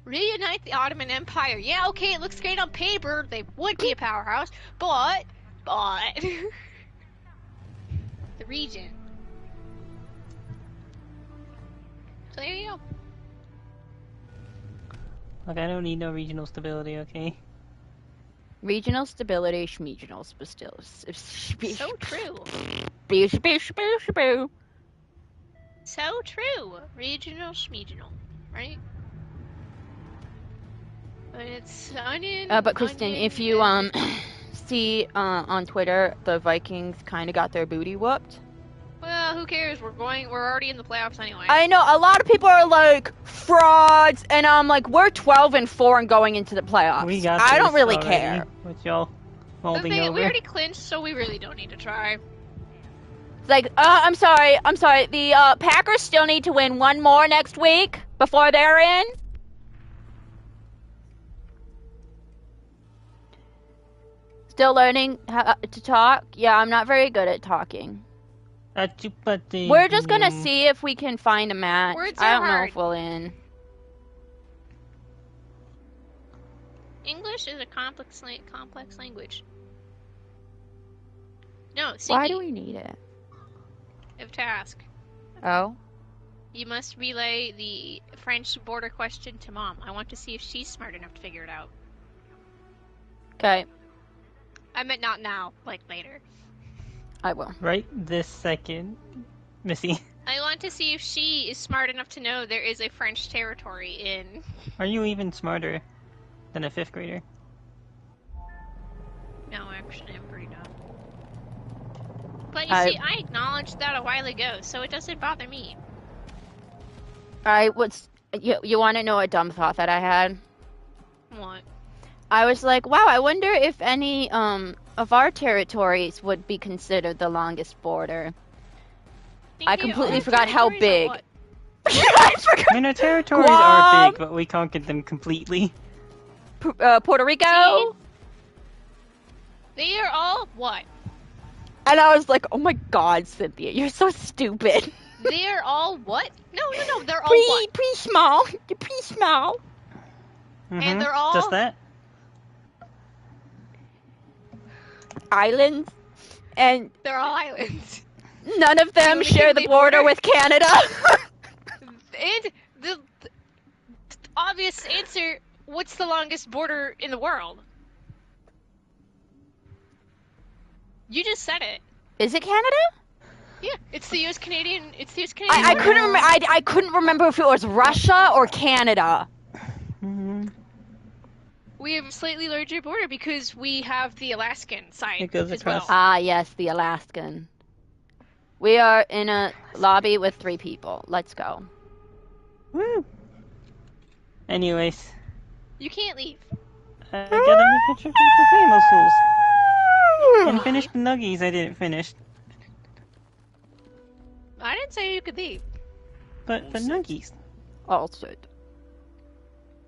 reunite the Ottoman Empire. Yeah, okay, it looks great on paper. They would be a powerhouse, but the region. So there you go. Look, I don't need no regional stability, okay? Regional stability, schmeegional still. So true. So true. Regional, schmeegional, right? But it's onion. But Kristen, if you see on Twitter, the Vikings kind of got their booty whooped. Well, who cares? We're already in the playoffs anyway. I know a lot of people are like frauds, and I'm like, we're 12-4 and going into the playoffs. We got I don't really already, care. With y'all molding we over. already clinched, so we really don't need to try. It's like, I'm sorry. The Packers still need to win one more next week before they're in. Still learning how to talk. Yeah, I'm not very good at talking. We're just gonna see if we can find a match. Words I are don't know hard. if we'll in. English is a complex language. No, Why do we need it? Of task. Oh. You must relay the French border question to Mom. I want to see if she's smart enough to figure it out. Okay. I meant not now, like later. I will. Right this second, Missy. I want to see if she is smart enough to know there is a French territory in... Are you even smarter than a 5th grader? No, actually, I'm pretty dumb. But you see, I acknowledged that a while ago, so it doesn't bother me. You want to know a dumb thought that I had? What? I was like, wow, I wonder if any of our territories would be considered the longest border. I completely forgot how big. I mean, our territories are big, but we conquered them completely. Puerto Rico? See? They are all what? And I was like, oh my god, Cynthia, you're so stupid. They are all what? No, they're all what? Pretty small. You're pretty small. Mm-hmm. And they're all... Just that? Islands. And... They're all islands. None of them share the border with Canada. And the obvious answer, what's the longest border in the world? You just said it. Is it Canada? Yeah, it's the US Canadian. It's the US Canadian. I couldn't remember. I couldn't remember if it was Russia or Canada. Mm-hmm. We have a slightly larger border because we have the Alaskan side It goes as across. well. Ah, yes, the Alaskan. We are in a lobby with 3 people. Let's go. Woo! Anyways. You can't leave. I gotta make a trip to Famous Fools. And finish the nuggies I didn't finish. I didn't say you could leave. But the nuggies. Also.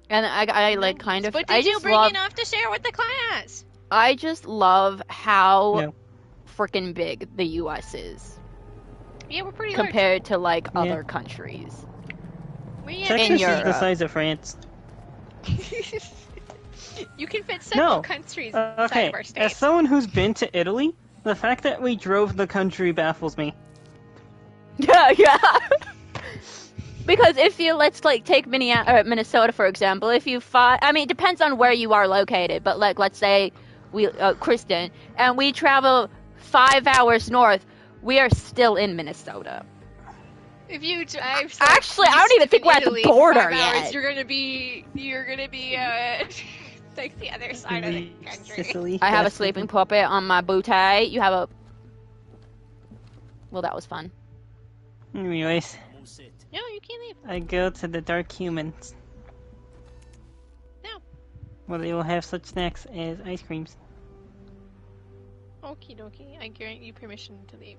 And I like kind of... But I did you just bring love, enough to share with the class? I just love how freaking big the US is. Yeah, we're pretty compared to like other countries. Texas is the size of France. You can fit several countries inside of our state. As someone who's been to Italy, the fact that we drove the country baffles me. Yeah. Because if you, let's like take Minnesota for example, if you I mean, it depends on where you are located, but like let's say we, Kristen, and we travel 5 hours north, we are still in Minnesota. If you drive actually, I don't even think we're at the border yet. You're gonna be like the other side of the country. Sicily, I have a sleeping puppet on my bootay. You have a... Well, that was fun. Anyways. No, you can't leave. I go to the Dark Humans. No. Where they will have such snacks as ice creams. Okie dokie. I grant you permission to leave.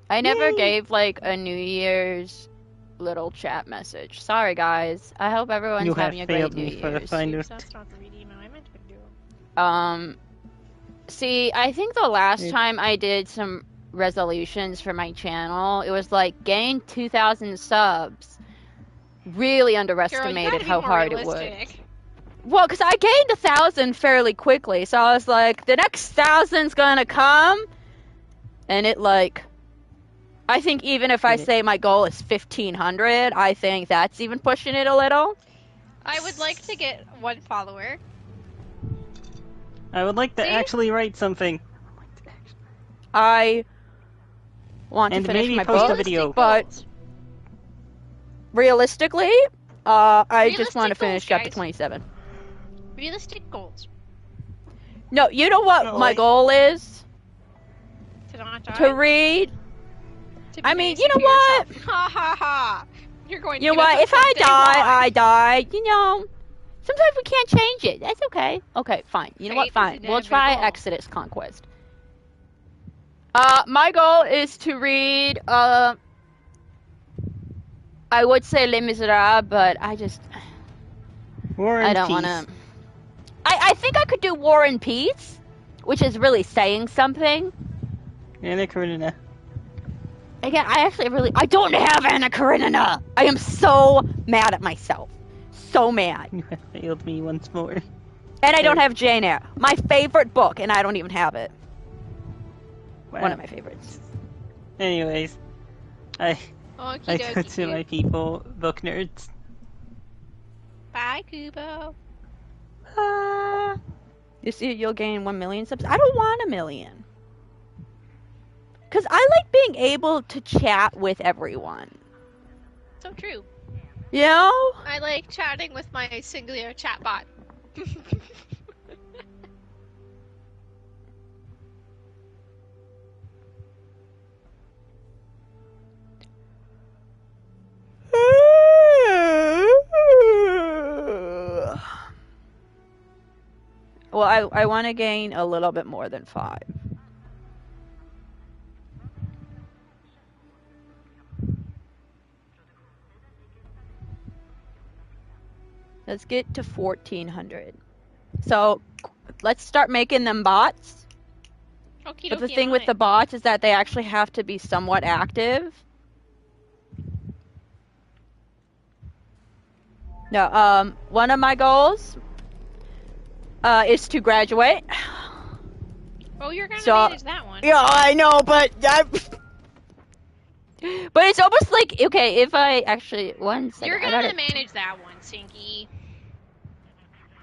I never gave like a New Year's little chat message. Sorry, guys. I hope everyone's having a great New Year's. That's not the redeem I meant to do. See, I think the last time I did some resolutions for my channel, it was like gain 2,000 subs. really Girl, you underestimated gotta be how more hard it would. realistic. Well, because I gained 1,000 fairly quickly, so I was like, the next 1,000's gonna come, and it like, I think even if I say my goal is 1,500, I think that's even pushing it a little. I would like to get 1 follower. I would like to See? actually write something. I want to And finish maybe my post a book, video. but goals. realistically, I just want to Realistic finish goals, chapter guys. 27. Realistic goals. No, you know what Oh, my wait. goal is? To not die. To read. To be I mean, nice you know to what? yourself. Ha ha ha. You're going to You know get us what? a If I someday. die, Why? I die. You know, sometimes we can't change it. That's okay. Okay, fine. You know what? Fate is Fine. We'll try inevitable. Exodus Conquest. My goal is to read, I would say Les Miserables, but I War and I don't Peace. want to. I think I could do War and Peace, which is really saying something. Anna Karenina. Again, I don't have Anna Karenina. I am so mad at myself. So mad. You have failed me once more. And I don't have Jane Eyre. My favorite book, and I don't even have it. Wow. One of my favorites. Anyways, I Okie go dokie, to my dude. people, book nerds. Bye, Kubo. You see, you'll gain 1 million subs. I don't want 1 million. Because I like being able to chat with everyone. So true. You know? I like chatting with my singular chatbot. Well, I want to gain a little bit more than 5. Let's get to 1,400. So, let's start making them bots. Okie But the dokie, thing I'm with on the it. bots is that they actually have to be somewhat active. No, one of my goals is to graduate. Oh, you're gonna So- manage that one. Yeah, I know, but but it's almost like, okay, if I actually, one second, You're I gonna gotta, manage that one, Sinky.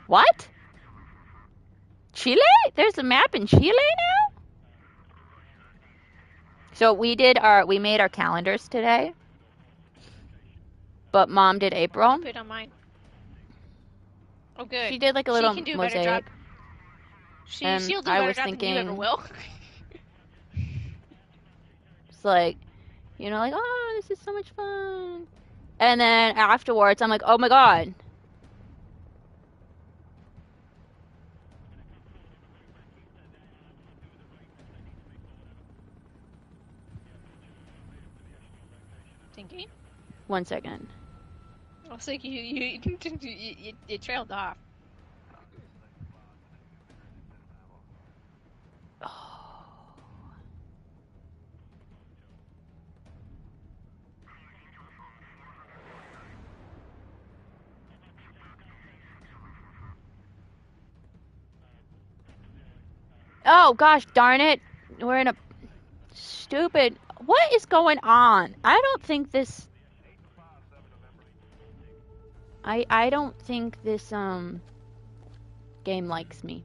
what? Chile? There's a map in Chile now? So we made our calendars today. But Mom did April. Put it on mine. Oh, good. She did like a She little can do a better mosaic. job. She'll And do a I better was job than you ever thinking- will. It's like, you know, like, oh, this is so much fun. And then afterwards, I'm like, oh my god. Sinky? One second. I was like, you trailed off. Oh gosh, darn it. We're in a stupid. What is going on? I don't think this. I don't think this game likes me.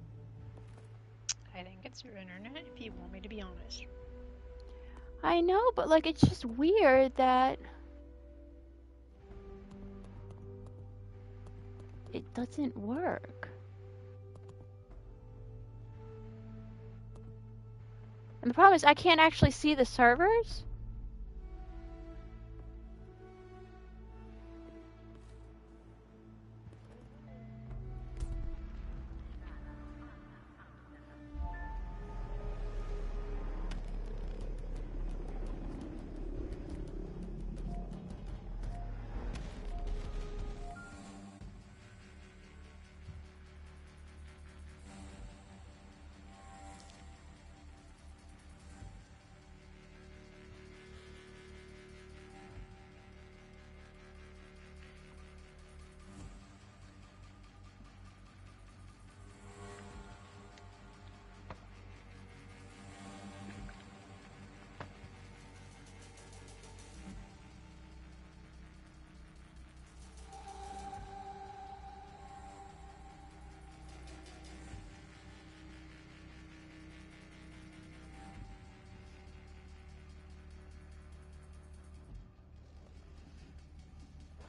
I think it's your internet, if you want me to be honest. I know, but like it's just weird that it doesn't work. And the problem is I can't actually see the servers.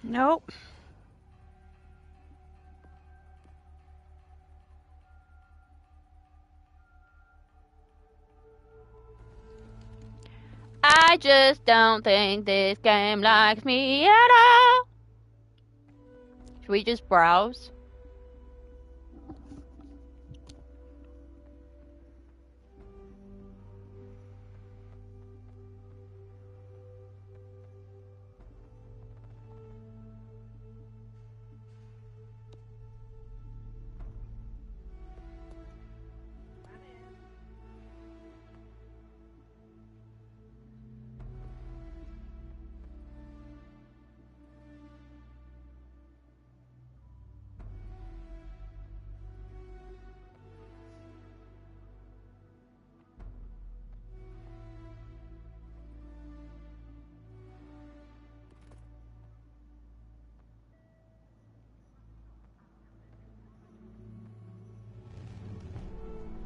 Nope. I just don't think this game likes me at all. Should we just browse?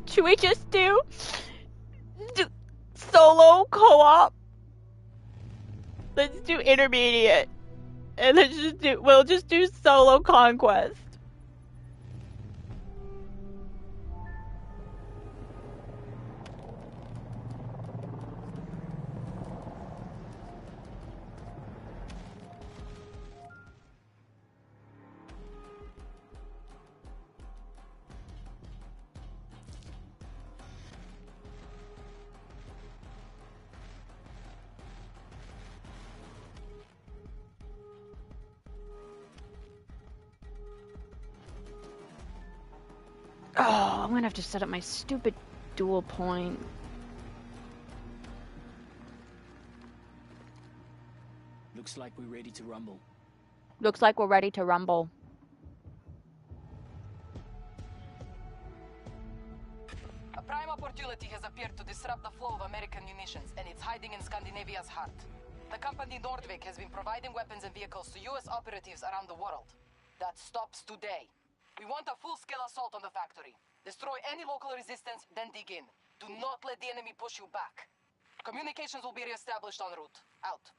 Should we just do solo co-op? Let's do intermediate. And we'll just do solo conquest. Oh, I'm gonna have to set up my stupid dual point. Looks like we're ready to rumble. Looks like we're ready to rumble. A prime opportunity has appeared to disrupt the flow of American munitions, and it's hiding in Scandinavia's heart. The company Nordvik has been providing weapons and vehicles to U.S. operatives around the world. That stops today. We want a full-scale assault on the factory. Destroy any local resistance, then dig in. Do not let the enemy push you back. Communications will be re-established en route. Out.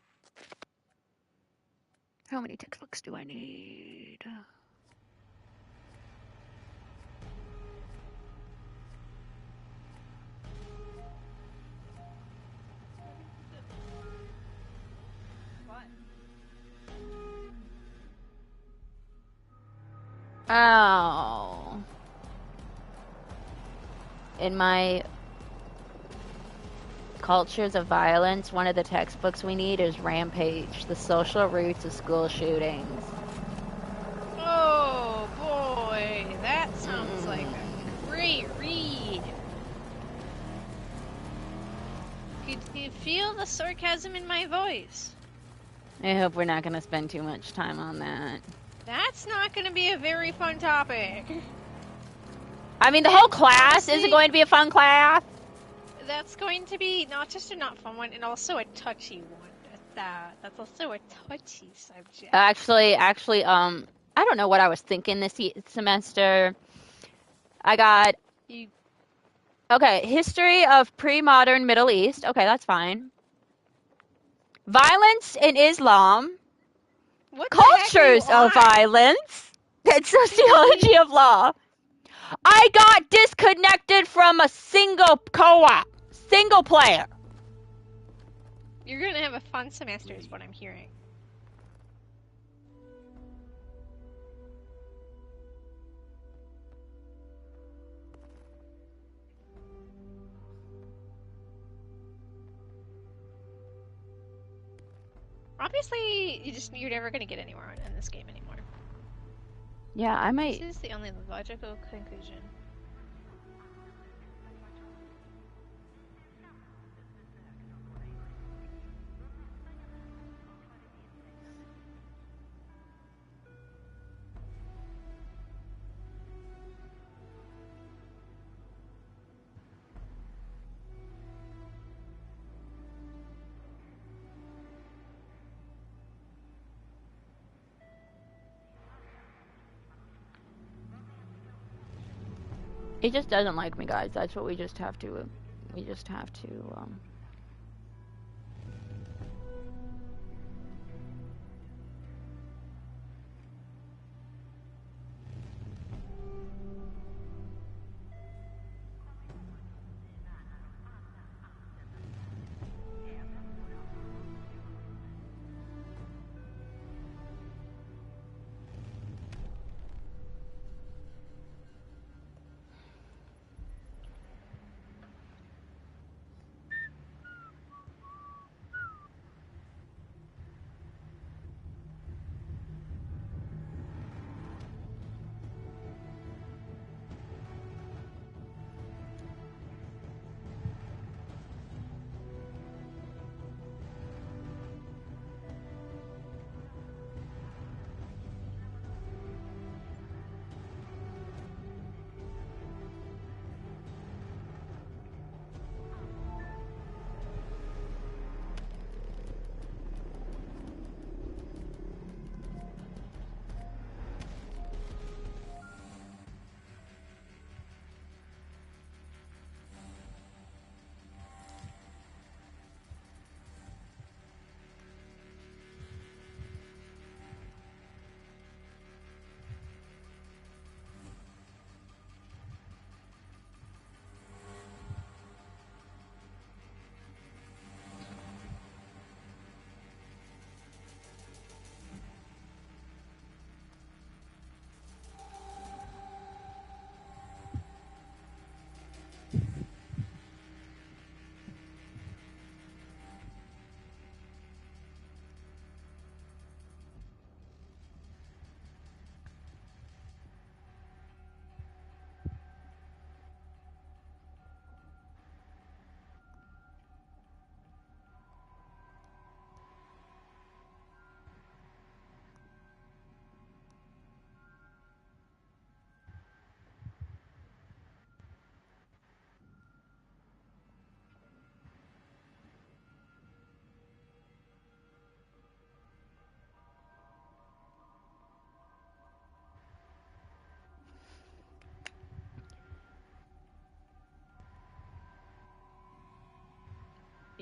How many textbooks do I need? Oh. In my Cultures of Violence, one of the textbooks we need is Rampage, the social roots of school shootings. Oh boy, that sounds like a great read. Could you feel the sarcasm in my voice? I hope we're not going to spend too much time on that. That's not going to be a very fun topic. I mean, the whole class isn't going to be a fun class. That's going to be not just a not fun one, and also a touchy one at that. That's also a touchy subject. Actually, I don't know what I was thinking this semester. I got... Okay, history of pre-modern Middle East. Okay, that's fine. Violence in Islam. What Cultures of violence. And sociology of law. I got disconnected from a single co-op. Single player. You're going to have a fun semester is what I'm hearing. Obviously, you're never going to get anywhere in this game anymore. Yeah, I might... This is the only logical conclusion. He just doesn't like me, guys. That's what we just have to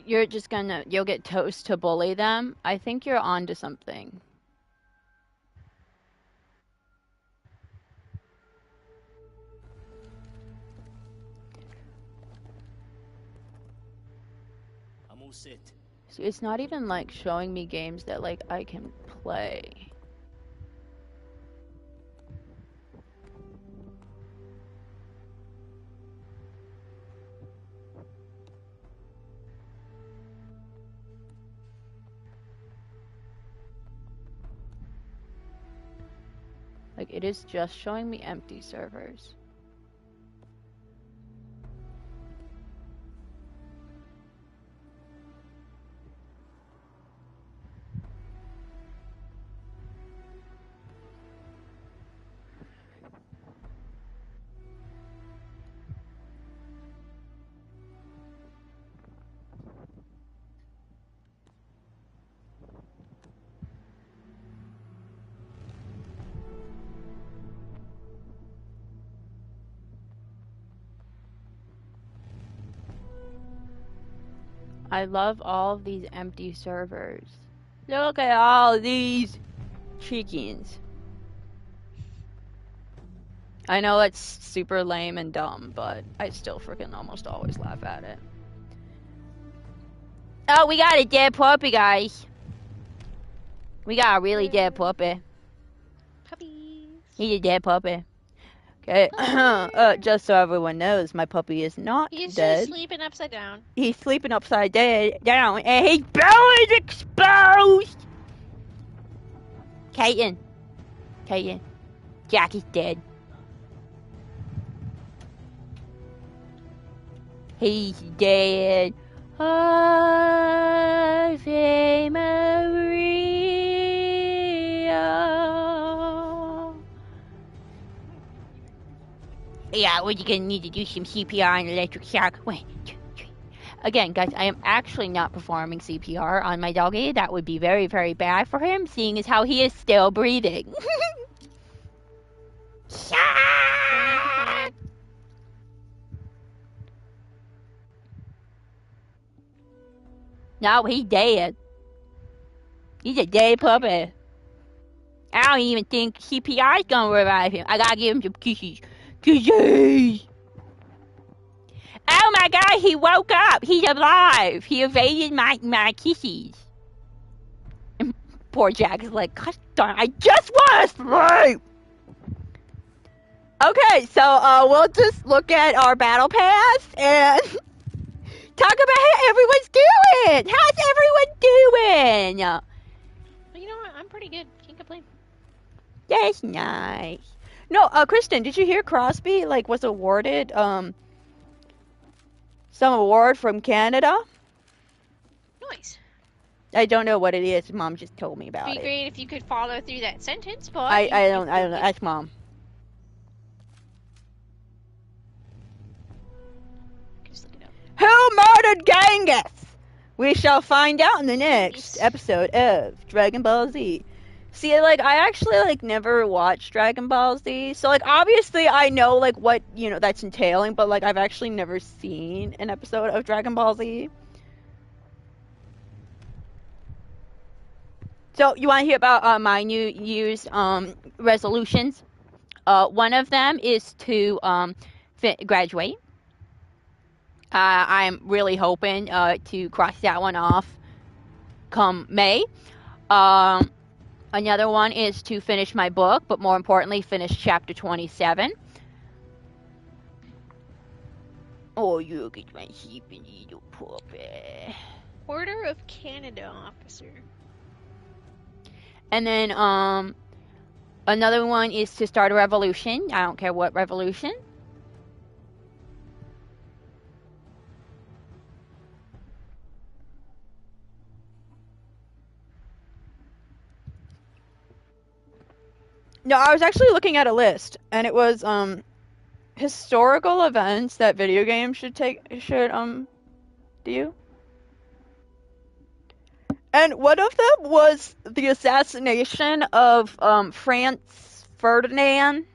you'll get toast to bully them, I think you're onto something. I'm all set. So it's not even like showing me games that like I can play. Like, it is just showing me empty servers. I love all of these empty servers. Look at all these chickens. I know it's super lame and dumb, but I still freaking almost always laugh at it. Oh, we got a dead puppy, guys. We got a really dead puppy. Puppies. He's a dead puppy. Okay, just so everyone knows, my puppy is not He's dead. just sleeping upside down. He's sleeping upside down, and his belly's exposed! Kaiten. Jack is dead. He's dead. Ave Maria. Yeah, we're gonna need to do some CPR and electric shock. 1, 2, 3. Again, guys, I am actually not performing CPR on my doggy. That would be very, very bad for him, seeing as how he is still breathing. Shock! No, he's dead. He's a dead puppy. I don't even think CPR is gonna revive him. I gotta give him some kisses. Kisses! Oh my god, he woke up! He's alive! He evaded my kisses. And poor Jack is like, gosh darn, I just wanna sleep! Okay, so we'll just look at our battle pass and talk about how everyone's doing! How's everyone doing? Well, you know what? I'm pretty good. Can't complain. That's nice. No, Kristen, did you hear Crosby, like, was awarded, some award from Canada? Nice. I don't know what it is. Mom just told me about It'd be it. great if you could follow through that sentence, but I don't know. Ask Mom. Just look it up. Who murdered Genghis? We shall find out in the next episode of Dragon Ball Z. See, like, I actually, like, never watched Dragon Ball Z, so, like, obviously I know, like, what, you know, that's entailing, but, like, I've actually never seen an episode of Dragon Ball Z. So, you want to hear about my New Year's resolutions? One of them is to graduate. I'm really hoping to cross that one off come May. Another one is to finish my book, but more importantly, finish chapter 27. Oh, you get my sleepy little puppy. Order of Canada officer. And then, another one is to start a revolution. I don't care what revolution. No, I was actually looking at a list, and it was, historical events that video games should do. And one of them was the assassination of, Franz Ferdinand,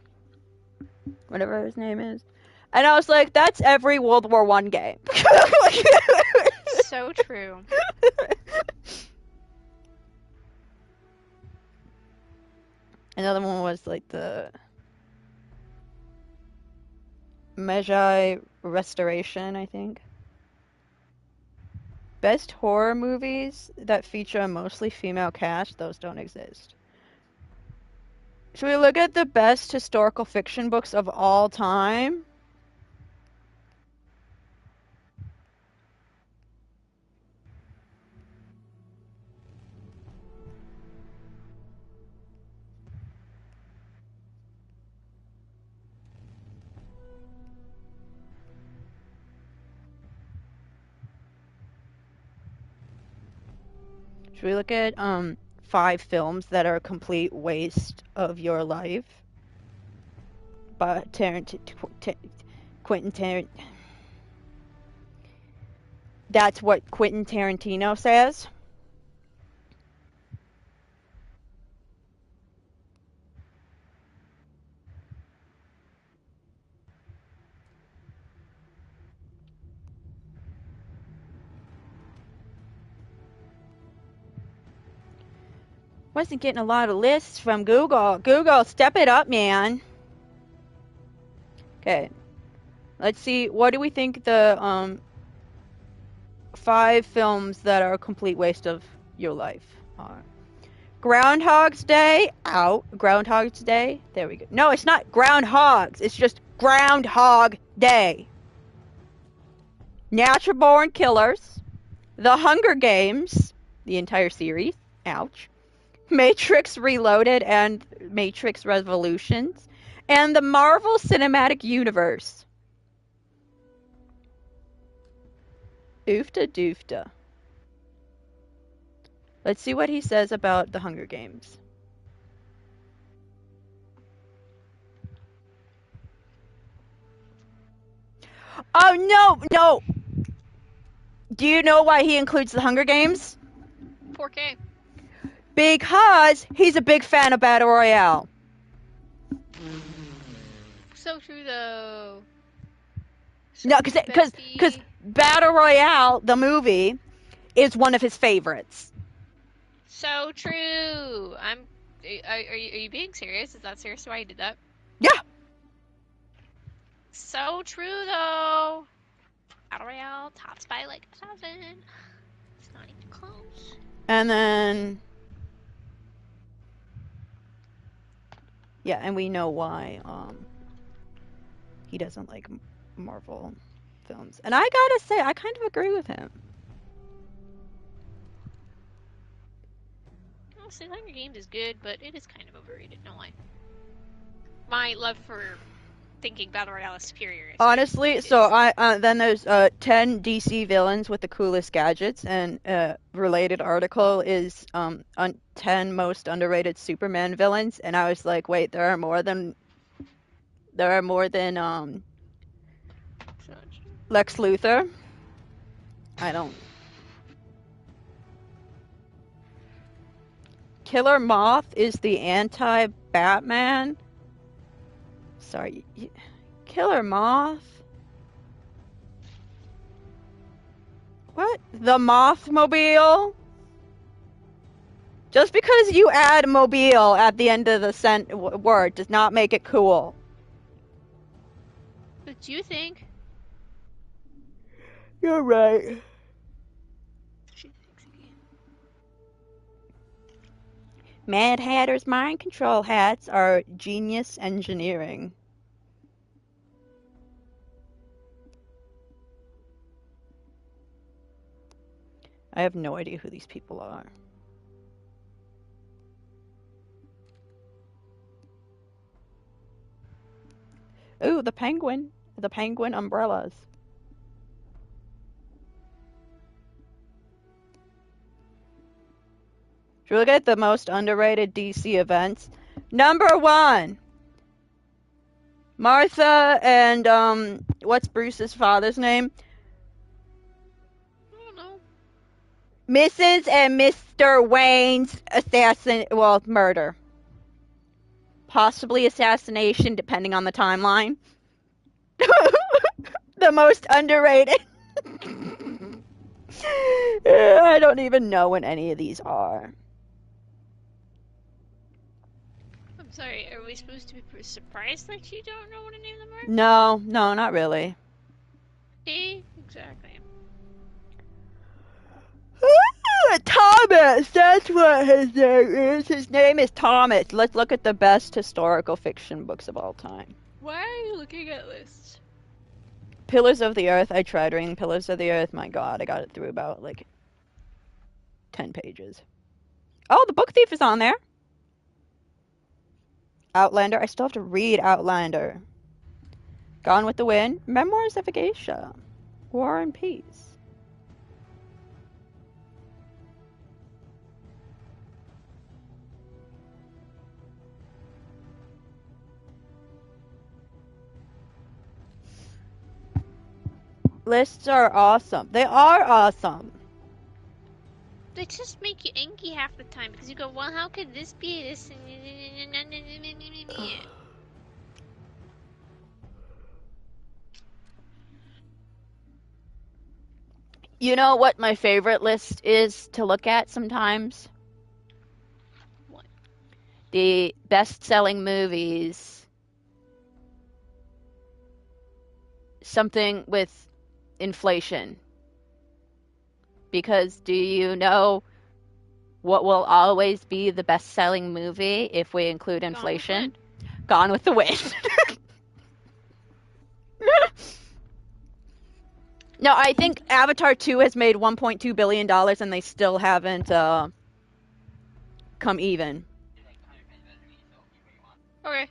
whatever his name is. And I was like, that's every World War I game. So true. Another one was like the Magi Restoration, I think. Best horror movies that feature a mostly female cast, those don't exist. Should we look at the best historical fiction books of all time? Should we look at 5 films that are a complete waste of your life? By Quentin Tarantino. That's what Quentin Tarantino says. Wasn't getting a lot of lists from Google. Google, step it up, man. Okay. Let's see. What do we think the 5 films that are a complete waste of your life are? Groundhog's Day, out. Groundhog's Day. There we go. No, it's not Groundhogs. It's just Groundhog Day. Natural Born Killers. The Hunger Games. The entire series. Ouch. Matrix Reloaded and Matrix Revolutions. And the Marvel Cinematic Universe. Oofta doofta. Let's see what he says about the Hunger Games. Oh, no! Do you know why he includes the Hunger Games? 4K. Because he's a big fan of Battle Royale. So true, though. No, because Battle Royale, the movie, is one of his favorites. So true. Are you being serious? Is that seriously why you did that? Yeah. So true, though. Battle Royale tops by like 1,000. It's not even close. And then... yeah, and we know why he doesn't like Marvel films. And I gotta say, I kind of agree with him. Honestly, Hunger Games is good, but it is kind of overrated, no lie. My love for thinking Battle Royale is superior. Honestly, so then there's 10 DC villains with the coolest gadgets, and related article is on 10 most underrated Superman villains, and I was like, wait, there are more than Lex Luthor. I don't. Killer Moth is the anti-Batman. Sorry. Killer Moth? What? The Mothmobile? Just because you add mobile at the end of the word does not make it cool. What do you think? You're right. Mad Hatter's mind control hats are genius engineering. I have no idea who these people are. Ooh, the penguin. The penguin umbrellas. Should we look at the most underrated DC events? Number 1. Martha and, what's Bruce's father's name? I don't know. Mrs. and Mr. Wayne's murder. Possibly assassination, depending on the timeline. The most underrated. I don't even know when any of these are. I'm sorry, are we supposed to be surprised that you don't know what any of them are? No, not really. Exactly. Thomas, that's what his name is. His name is Thomas. Let's look at the best historical fiction books of all time. Why are you looking at lists? Pillars of the Earth. I tried reading Pillars of the Earth. My God, I got it through about like 10 pages. Oh, The Book Thief is on there. Outlander. I still have to read Outlander. Gone with the Wind. Memoirs of a Geisha. War and Peace. Lists are awesome. They are awesome. They just make you angry half the time because you go, well, how could this be this? You know what my favorite list is to look at sometimes? What? The best-selling movies. Something with inflation. Because do you know what will always be the best-selling movie if we include inflation? Gone with the Wind. No, I think Avatar 2 has made $1.2 billion and they still haven't come even. Okay.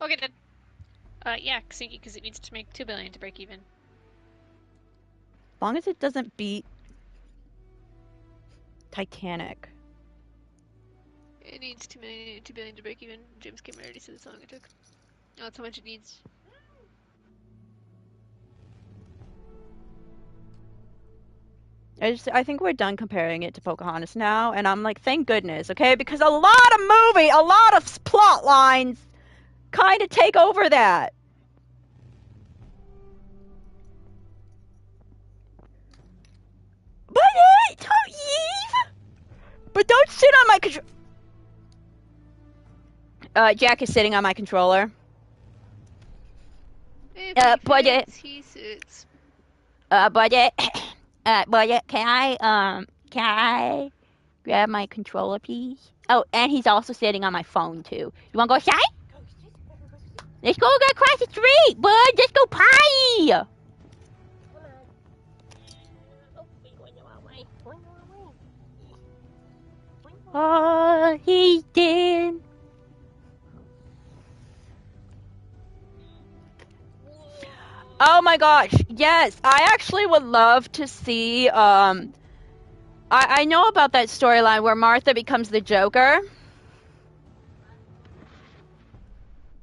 Okay then. Yeah, because it needs to make $2 billion to break even. As long as it doesn't beat Titanic. It needs $2 billion to break even. James Cameron already said how long it took. That's how much it needs. I think we're done comparing it to Pocahontas now, and I'm like, thank goodness, okay? Because a lot of plot lines kind of take over that. But don't leave! But don't sit on my control. Jack is sitting on my controller. Budget. He sits. Budget. Budget, can I grab my controller, please? Oh, and he's also sitting on my phone, too. You wanna go outside? Let's go across the street, bud! Let's go potty! Oh, he's dead. Oh my gosh, yes. I actually would love to see, I know about that storyline where Martha becomes the Joker.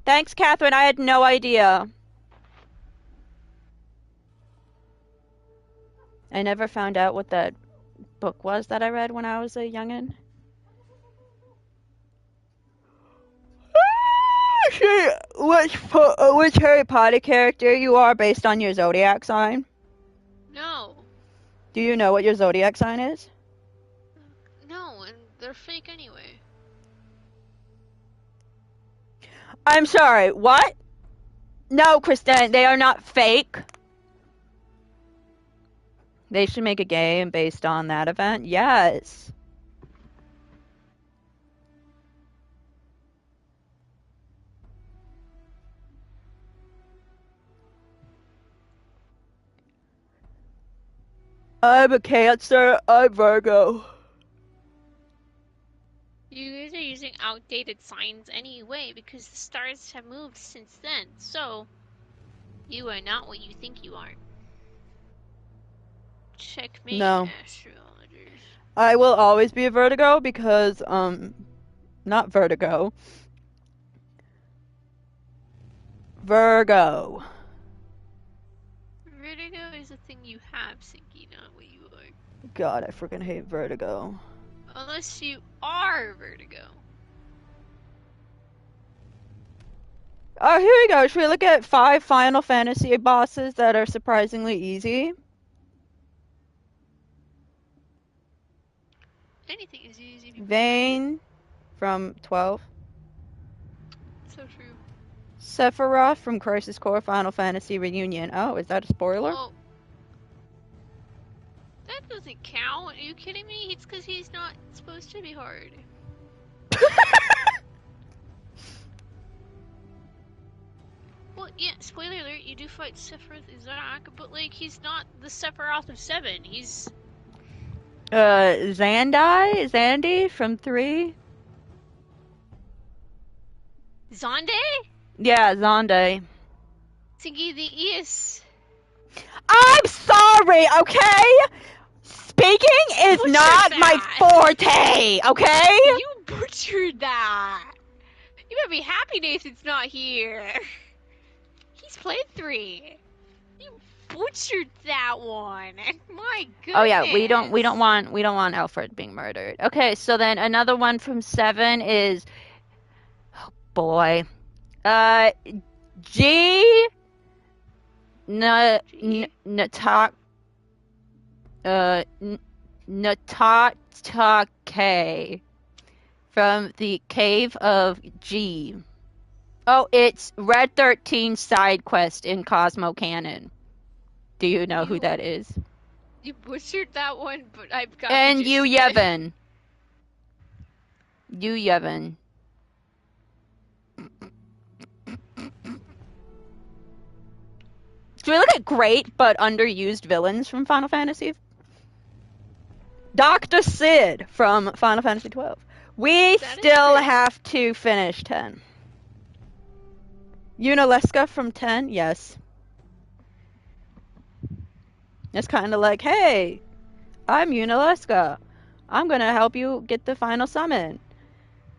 Thanks, Catherine. I had no idea. I never found out what that book was that I read when I was a youngin'. Which Harry Potter character you are based on your zodiac sign? No. Do you know what your zodiac sign is? No, and they're fake anyway. I'm sorry, what? No, Kristen, they are not fake. They should make a game based on that event. Yes. I'm a Cancer. I'm Virgo. You guys are using outdated signs anyway because the stars have moved since then. So, you are not what you think you are. Checkmate, No. astrologers. I will always be a Vertigo because, not Vertigo. Virgo. Vertigo is a thing you have, Sinky, not what you are. God, I freaking hate Vertigo. Unless you are Vertigo. Oh, here we go. Should we look at 5 Final Fantasy bosses that are surprisingly easy? No. Are you sure? Which Harry Potter character you are based on your zodiac sign? No, and they're fake anyway. Do you know what your zodiac sign is? Anything is easy. If you Vayne from 12. So true. Sephiroth from Crisis Core Final Fantasy Reunion. Oh, is that a spoiler? Oh. That doesn't count. Are you kidding me? It's because he's not supposed to be hard. Well, yeah, spoiler alert, you do fight Sephiroth Izak, but, like, he's not the Sephiroth of 7. He's... Zandy from 3. Zonde? Yeah, Zonde. Thingy the Eus. I'm sorry, okay? Speaking is Butchered not my that. forte, okay? You butchered that. You better be happy Nathan's not here. He's played 3. You butchered that one. My goodness. Oh yeah, we don't want Alfred being murdered. Okay, so then another one from 7 is, oh boy, G. Natatake from the Cave of G. Oh, it's Red 13 side quest in Cosmo Canon. Do you know who that is? You butchered that one, but I've got. And Yu Yevon. Yu Yevon. Do we look at great but underused villains from Final Fantasy? Dr. Sid from Final Fantasy 12. We still have to finish 10. Yunalescka from 10, yes. It's kind of like, hey, I'm Yunalescka. I'm gonna help you get the final summon.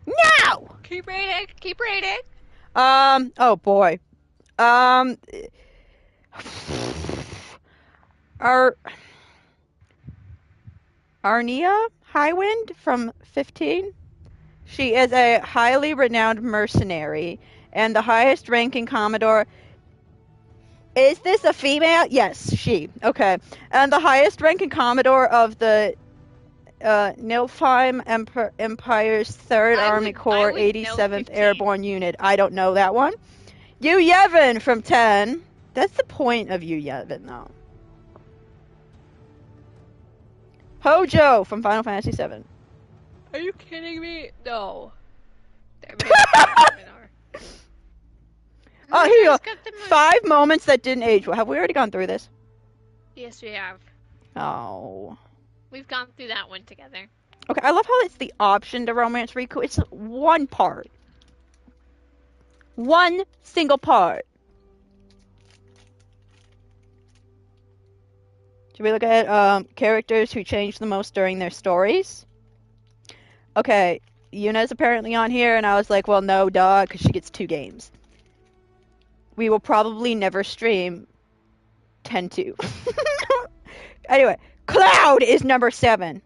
No! Keep reading. Keep reading. Oh boy. Arnia Highwind from 15. She is a highly renowned mercenary and the highest ranking Commodore. Is this a female? Yes, she. Okay. And the highest ranking Commodore of the Nilfheim Empire's 3rd Army Corps 87th Airborne Unit. I don't know that one. Yu Yevon from 10. That's the point of Yu Yevon, though. Hojo from Final Fantasy 7. Are you kidding me? No. Oh, here you go. 5 moments that didn't age well. Have we already gone through this? Yes, we have. Oh. We've gone through that one together. Okay, I love how it's the option to romance Riku. It's one part. One single part. Should we look at characters who changed the most during their stories? Okay, Yuna's apparently on here, and I was like, well, no, duh, because she gets 2 games. We will probably never stream 10-2. Anyway, Cloud is number 7.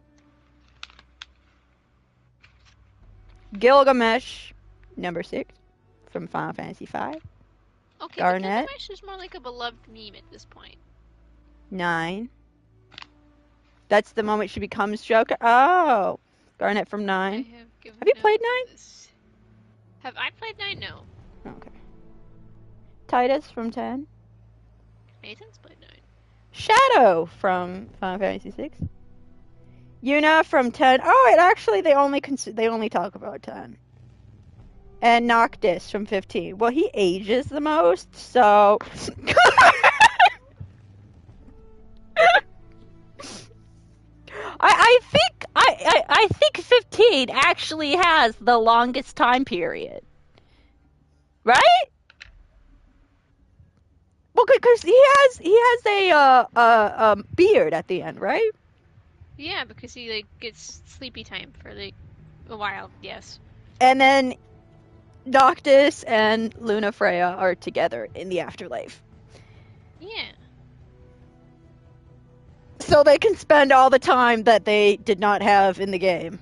Gilgamesh, number 6, from Final Fantasy V. Okay, Garnet. Gilgamesh is more like a beloved meme at this point. 9. That's the moment she becomes Joker. Oh, Garnet from 9. Have you played 9? Have I played 9? No. Okay. Titus from 10. Nathan's played 9. Shadow from Final Fantasy 6. Yuna from 10. Oh, it actually they only talk about 10. And Noctis from 15. Well, he ages the most, so I think 15 actually has the longest time period. Right? Well, because he has a beard at the end, right? Yeah, because he like gets sleepy time for like a while. Yes. And then Noctis and Luna Freya are together in the afterlife. Yeah. So they can spend all the time that they did not have in the game.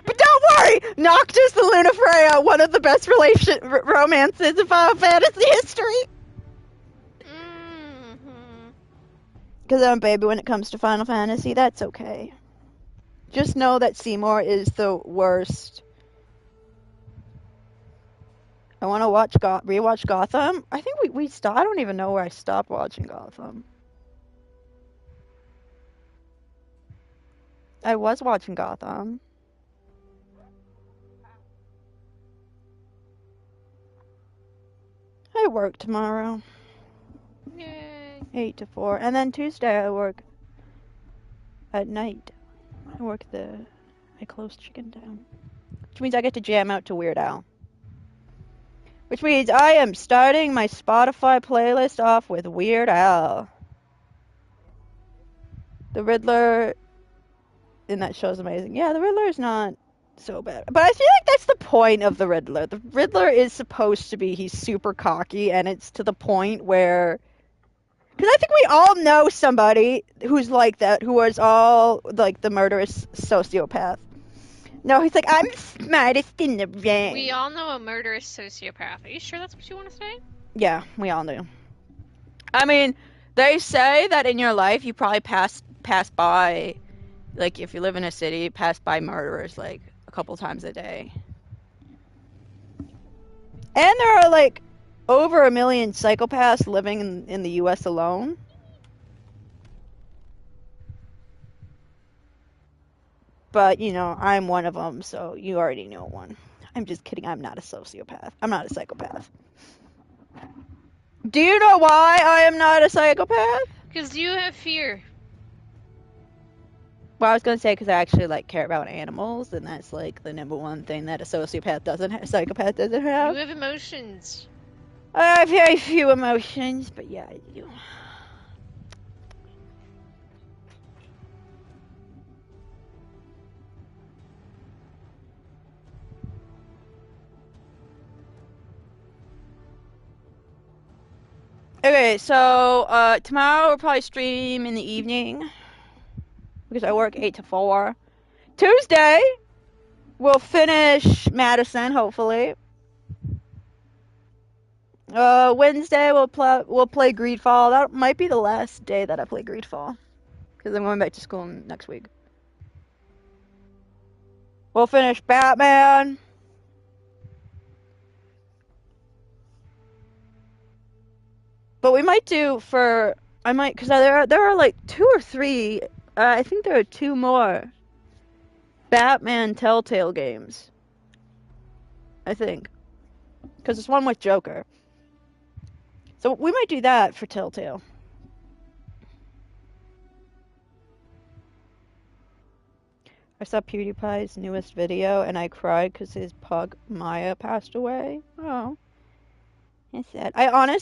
But don't worry, Noctis and Luna Freya, one of the best romances in Final Fantasy history. Because I'm a baby when it comes to Final Fantasy. That's okay. Just know that Seymour is the worst. I want to rewatch Gotham. I think we stopped. I don't even know where I stopped watching Gotham. I was watching Gotham. I work tomorrow. Yay. 8 to 4. And then Tuesday I work at night. I close Chicken Town. Which means I get to jam out to Weird Al. Which means I am starting my Spotify playlist off with Weird Al. The Riddler in that show is amazing. Yeah, the Riddler is not so bad. But I feel like that's the point of the Riddler. The Riddler is supposed to be, he's super cocky, and it's to the point where... Because I think we all know somebody who's like that, who is all, like, the murderous sociopath. No, he's like, I'm the smartest in the room. We all know a murderous sociopath. Are you sure that's what you want to say? Yeah, we all do. I mean, they say that in your life you probably pass by, like, if you live in a city, pass by murderers, like, a couple times a day. And there are, like, over 1 million psychopaths living in the US alone. But, you know, I'm one of them, so you already know one. I'm just kidding. I'm not a sociopath. I'm not a psychopath. Do you know why I am not a psychopath? Because you have fear. Well, I was going to say because I actually, like, care about animals, and that's, like, the number one thing that a psychopath doesn't have. You have emotions. I have very few emotions, but yeah, I do. Okay, so tomorrow we'll probably stream in the evening because I work 8 to 4. Tuesday we'll finish Madison, hopefully. Wednesday we'll play Greedfall. That might be the last day that I play Greedfall because I'm going back to school next week. We'll finish Batman. But we might do because there are like 2 or 3. I think there are 2 more Batman Telltale games. I think because there's one with Joker. So we might do that for Telltale. I saw PewDiePie's newest video and I cried because his pug Maya passed away. Oh. It's sad. I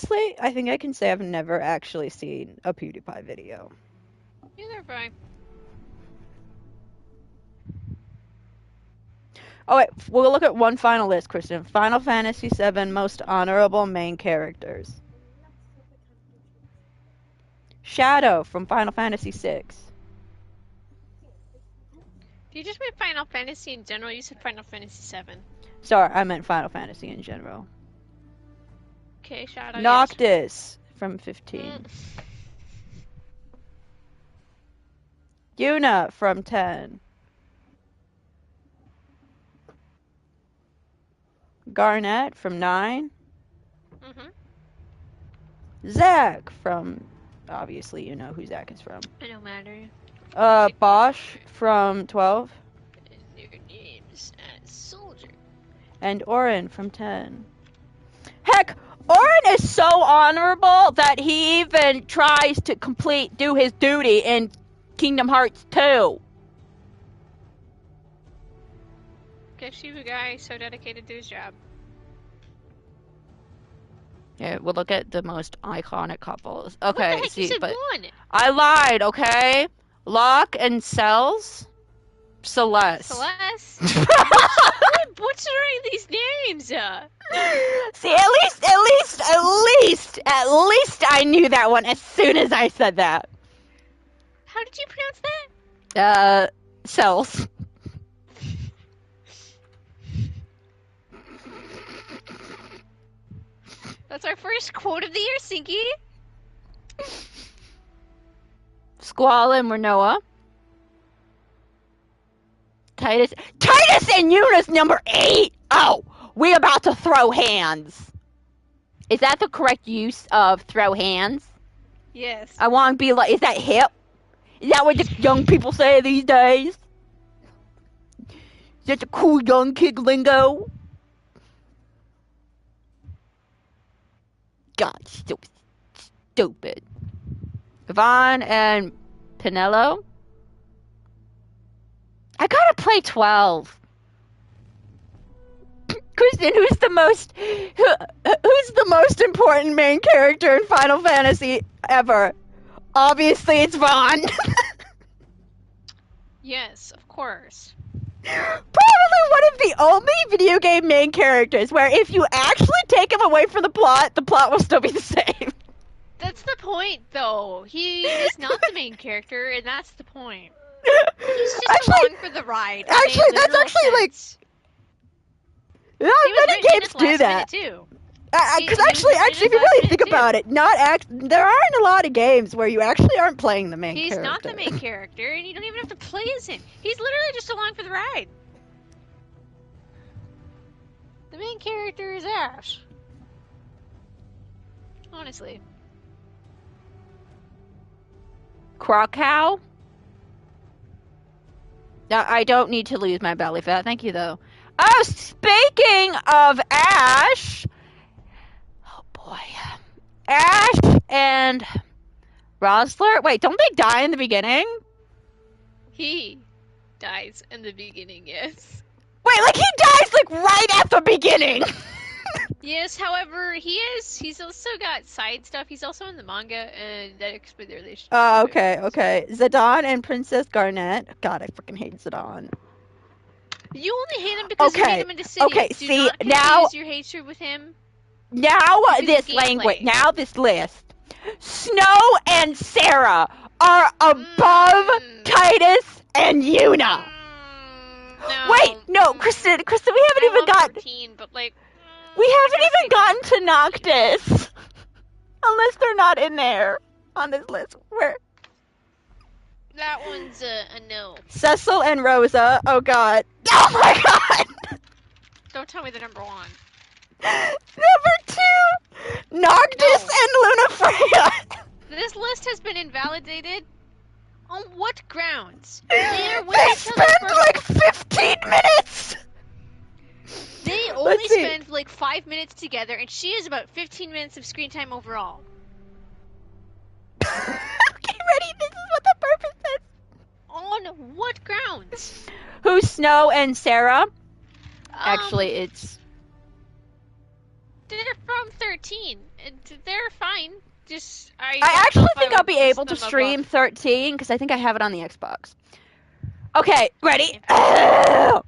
think I can say I've never actually seen a PewDiePie video. Neither have I. Oh wait, we'll look at one final list, Kristen. Final Fantasy VII most honorable main characters. Shadow from Final Fantasy VI. You just meant Final Fantasy in general. You said Final Fantasy VII. Sorry, I meant Final Fantasy in general. Okay, Shadow. Noctis from 15. Yuna from 10. Garnet from 9. Zack from, obviously you know who Zack is from. I don't matter. Bosch from 12. Your name's Soldier. And Orin from 10. Heck, Orin is so honorable that he even tries to do his duty in Kingdom Hearts 2. Gives you a guy so dedicated to his job. Yeah, we'll look at the most iconic couples. Okay, What the heck? You said one. I lied, okay? Locke and Cells. Celeste. Celeste? Quit butchering these names. See, at least I knew that one as soon as I said that. How did you pronounce that? Cells. That's our first quote of the year, Sinky. Squall and Renoa. Titus and Yuna's number 8! Oh, we about to throw hands. Is that the correct use of throw hands? Yes. I want to be like, is that hip? Is that what the young people say these days? Is that the cool young kid lingo? God, so stupid. Yvonne and Pinello. I gotta play 12. Kristen, who's the most important main character in Final Fantasy ever? Obviously, it's Vaughn. Yes, of course. Probably one of the only video game main characters where if you actually take him away from the plot will still be the same. That's the point, though. He is not the main character, and that's the point. He's just along for the ride. Actually, that's actually sense. Not many games do that. Too. Because actually, if you really think about it, there aren't a lot of games where you actually aren't playing the main character. He's not the main character, and you don't even have to play as him. He's literally just along for the ride. The main character is Ash. Honestly. Krakow? No, I don't need to lose my belly fat. Thank you, though. Oh, speaking of Ash... Oh, boy. Ash and Rosler? Wait, don't they die in the beginning? He dies in the beginning, yes. Wait, like he dies, like, right at the beginning! Yes, however, he's also got side stuff. He's also in the manga, and that explains their relationship. Oh, okay. Zidane and Princess Garnet. God, I freaking hate Zidane. You only hate him because you hate him in the city. Okay, Do see, not now... your hatred with him. Now this language, now this list. Snow and Sarah are above Titus and Yuna. No. Wait, no, Kristen, we haven't even gotten... 13, but like... We haven't even gotten to Noctis. Unless they're not in there on this list. Where? That one's a no. Cecil and Rosa. Oh god. Oh my god! Don't tell me the number 1. Number 2! Noctis and Luna Freya. This list has been invalidated. On what grounds? They spend like 15 minutes! They only spend like 5 minutes together, and she has about 15 minutes of screen time overall. Okay, ready? This is what the purpose is. On what grounds? Who's Snow and Sarah? Actually, it's... They're from 13. They're fine. I actually think I'll be able to stream 13, because I think I have it on the Xbox. Okay, ready? There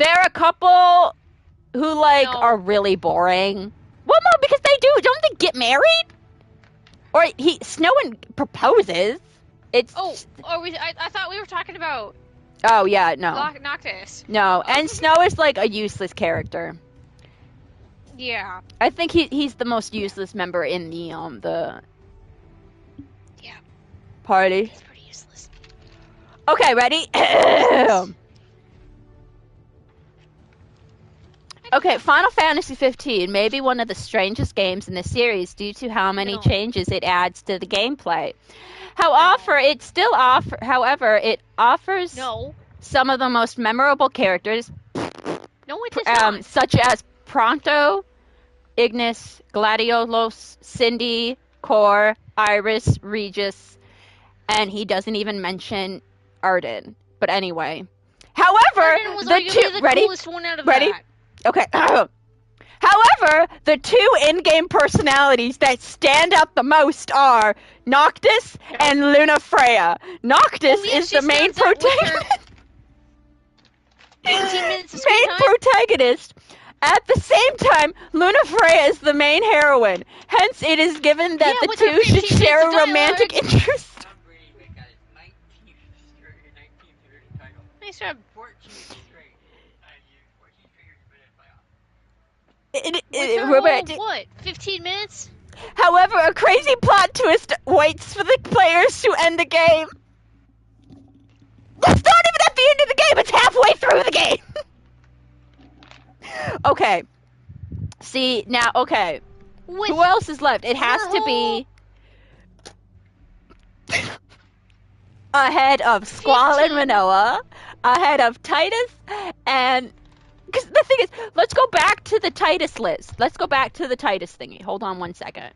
are a couple who, are really boring. Well, no, because they do. Don't they get married? Or Snow proposes. It's... I thought we were talking about... Oh, yeah, no. Noctis. No, and Snow is, a useless character. Yeah. I think he's the most useless member in the... Yeah. Party. He's pretty useless. Okay, ready? Okay, Final Fantasy 15 may be one of the strangest games in the series due to how many changes it adds to the gameplay. However, it offers some of the most memorable characters, such as Pronto, Ignis, Gladiolus, Cindy, Core, Iris, Regis, and he doesn't even mention Arden. But anyway. However, ready? Okay. However, the 2 in-game personalities that stand out the most are Noctis and Luna Freya. Noctis is the main protagonist. Protagonist. At the same time, Luna Freya is the main heroine. Hence, it is given that the 2 should share a romantic interest. Nice job. Robert, what? 15 minutes? However, a crazy plot twist waits for the players to end the game. That's not even at the end of the game, it's halfway through the game! Okay. See, now, okay. With Who else is left? It has to be ahead of Squall and Manoa, ahead of Titus, and... Because the thing is, let's go back to the Titus list. Let's go back to the Titus thingy. Hold on one second.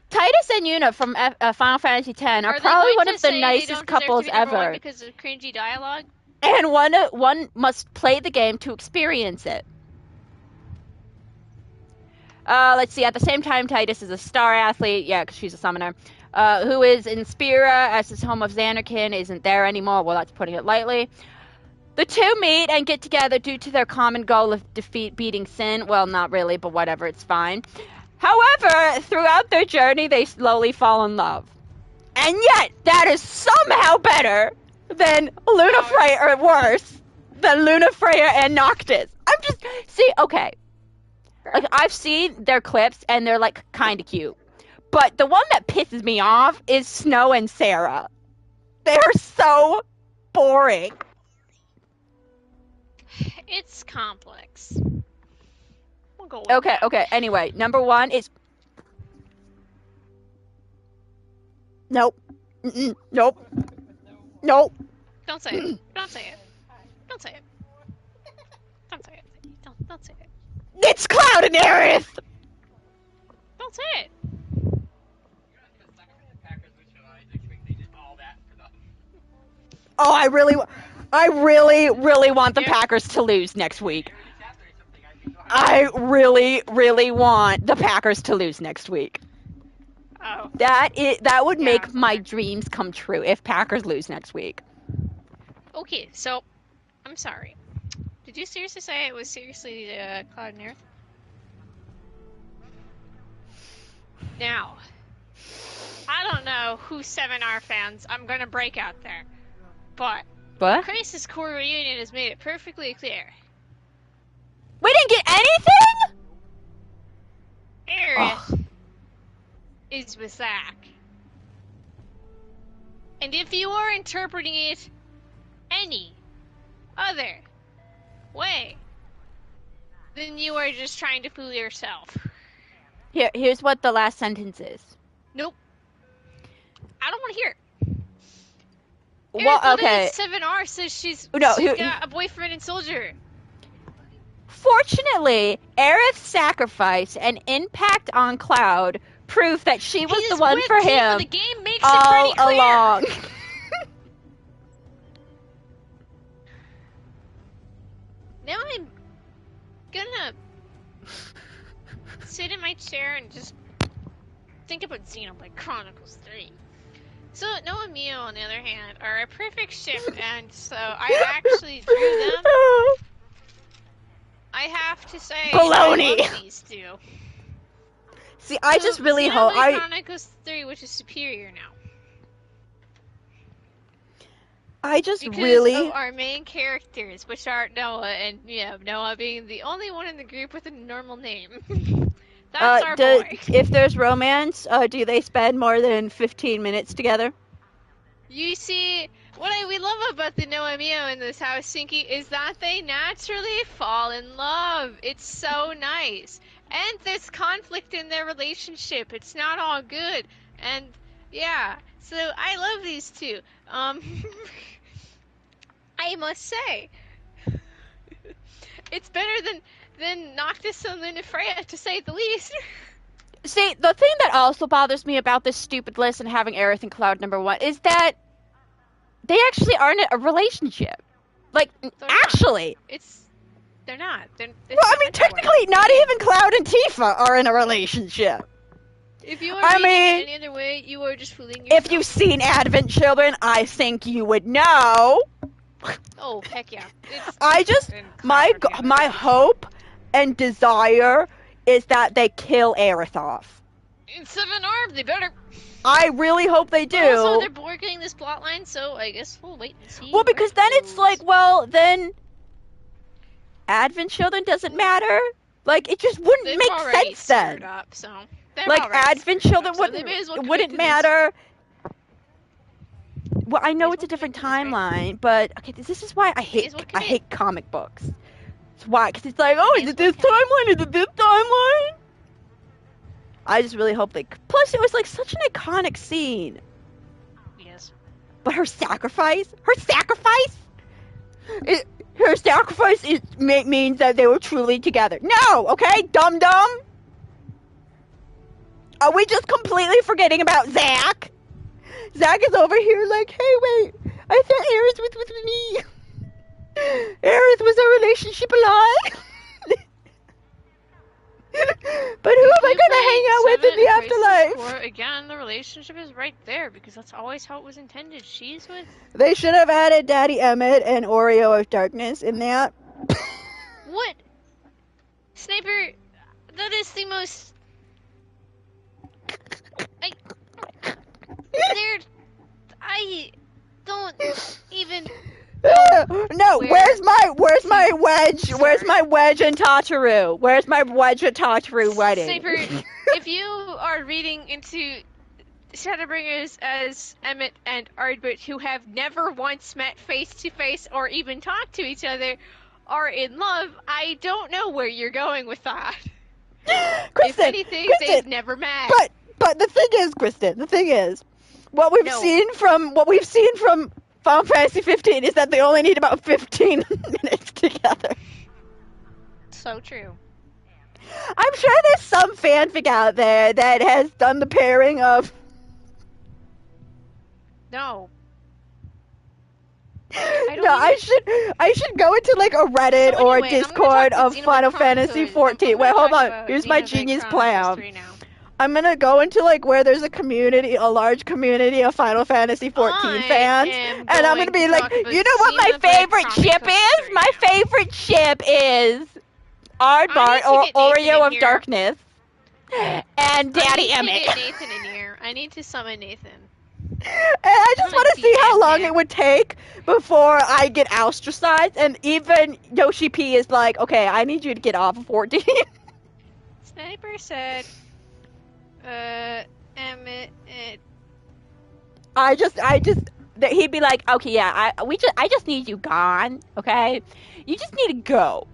Titus and Yuna from Final Fantasy X are they probably going one to of the say they nicest don't deserve couples to be number one ever. because of cringy dialogue? And one must play the game to experience it. Let's see. At the same time, Titus is a star athlete. Yeah, because she's a summoner. Who is in Spira as his home of Xanarkin isn't there anymore. Well, that's putting it lightly. The two meet and get together due to their common goal of beating Sin. Well, not really, but whatever, it's fine. However, throughout their journey, they slowly fall in love. And yet, that is somehow better than Luna Freya, or worse, than Luna Freya and Noctis. Okay. Like, I've seen their clips, and they're, like, kind of cute. But the one that pisses me off is Snow and Sarah. They are so boring. It's complex. We'll go with that. Okay. Anyway, number one is... Nope. Nope. Nope. Don't say it. Don't say it. Don't say it. Don't say it. Don't say it. It's Cloud and Aerith! Don't say it. Oh, I really want the Packers to lose next week. I really want the Packers to lose next week. Oh. That would make Yeah. my dreams come true if Packers lose next week. Okay, so I'm sorry. Did you seriously say it was seriously Cloud and Earth? Now, I don't know who 7R fans I'm gonna break out there, but What? Crisis Core Reunion has made it perfectly clear. We didn't get anything? Aerith is with Zack. And if you are interpreting it any other way, then you are just trying to fool yourself. Here's what the last sentence is. Nope. I don't want to hear it. Well, Aerith okay. 7R says she's No, got a boyfriend and soldier. Fortunately, Aerith's sacrifice and impact on Cloud proved that she was the one for him The game makes it all pretty clear. along. Now I'm gonna sit in my chair and just think about Xenoblade Chronicles 3. So Noah and Mio, on the other hand, are a perfect ship, and so I actually drew them. I have to say, Baloney! I love these two. See, I just really hope Xenoblade Chronicles 3, which is superior now. I just Because really of our main characters, which are Noah, and Noah being the only one in the group with a normal name. That's our boy. if there's romance, do they spend more than 15 minutes together? You see, what we love about the Noah Mio in this house, Sinky, is that they naturally fall in love. It's so nice. And there's conflict in their relationship. It's not all good. And, yeah, so I love these two. I must say, it's better than Noctis and Luna Freya, to say the least. See, the thing that also bothers me about this stupid list and having Aerith and Cloud number one is that they actually aren't in a relationship. Like, actually. They're not. Well, I mean, technically, not even Cloud and Tifa are in a relationship. If you are reading it any other way, you are just fooling yourself. If you've seen Advent Children, I think you would know. Oh, heck yeah. My hope and desire is that they kill Aerith off. In 7R, they better. I really hope they do. But also, they're boring this plotline, so I guess we'll wait and see. Well, because then it's like, well, then Advent Children doesn't matter. Like, it just wouldn't make sense then. Up, so They're Like all right. Advent children So they may as well wouldn't commit to this. matter. Well, I know May as it's a well different commit to this, right? timeline, but okay, this is why I May as well commit. hate comic books. It's why, because it's like, oh, May is as it well this timeline? Is it this timeline? I just really hope they. Plus, it was like such an iconic scene. Yes. But her sacrifice, means that they were truly together. No, okay, dum dum. Are we just completely forgetting about Zach? Zach is over here like, hey, wait, I thought Aerith was with me. Aerith was our relationship alive. But who am I gonna hang out with in the afterlife? Again, the relationship is right there because that's always how it was intended. She's with. They should have added Daddy Emmett and Oreo of Darkness in that. What? Sniper, that is the most. I don't even. No, where's my wedge? Sorry. Where's my wedge and Tataru? Where's my wedge and Tataru wedding? Sniper, if you are reading into Shadowbringers as Emmett and Ardbert, who have never once met face to face or even talked to each other, are in love, I don't know where you're going with that. Kristen, If anything, they've never met. But the thing is, Kristen, what we've seen from Final Fantasy 15 is that they only need about 15 minutes together. So true. I'm sure there's some fanfic out there that has done the pairing of. No. I should go into like a Reddit or a Discord of Final Fantasy 14. Wait, hold on. Here's my genius plan. I'm gonna go into like where there's a large community of Final Fantasy 14 fans, and I'm gonna be like, you know what my favorite ship is? My favorite ship is Aardbart or Oreo of Darkness and Daddy Emmett. I need to get Nathan in here. I need to summon Nathan. And I just want to see how long it would take before I get ostracized, and even Yoshi P is like, okay, I need you to get off of 14. Sniper said, Emmett, he'd be like, okay, yeah, I just need you gone, okay? You just need to go.